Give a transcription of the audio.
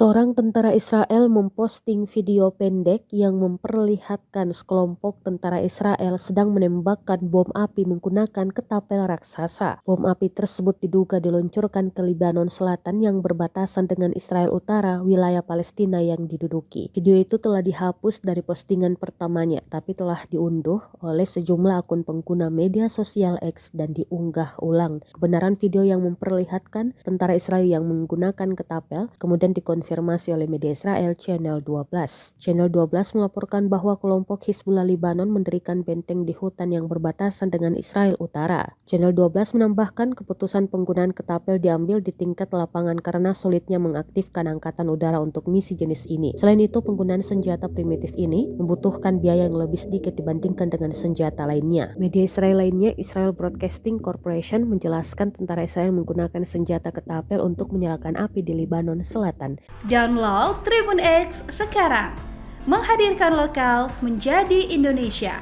Seorang tentara Israel memposting video pendek yang memperlihatkan sekelompok tentara Israel sedang menembakkan bom api menggunakan ketapel raksasa. Bom api tersebut diduga diluncurkan ke Lebanon Selatan yang berbatasan dengan Israel Utara, wilayah Palestina yang diduduki. Video itu telah dihapus dari postingan pertamanya, tapi telah diunduh oleh sejumlah akun pengguna media sosial X dan diunggah ulang. Kebenaran video yang memperlihatkan tentara Israel yang menggunakan ketapel kemudian dikonfirmasi oleh media Israel Channel 12. Channel 12 melaporkan bahwa kelompok Hizbullah Lebanon mendirikan benteng di hutan yang berbatasan dengan Israel Utara. Channel 12 menambahkan keputusan penggunaan ketapel diambil di tingkat lapangan karena sulitnya mengaktifkan angkatan udara untuk misi jenis ini. Selain itu, penggunaan senjata primitif ini membutuhkan biaya yang lebih sedikit dibandingkan dengan senjata lainnya. Media Israel lainnya, Israel Broadcasting Corporation, menjelaskan tentara Israel menggunakan senjata ketapel untuk menyalakan api di Lebanon Selatan. Download Tribun X sekarang, menghadirkan lokal menjadi Indonesia.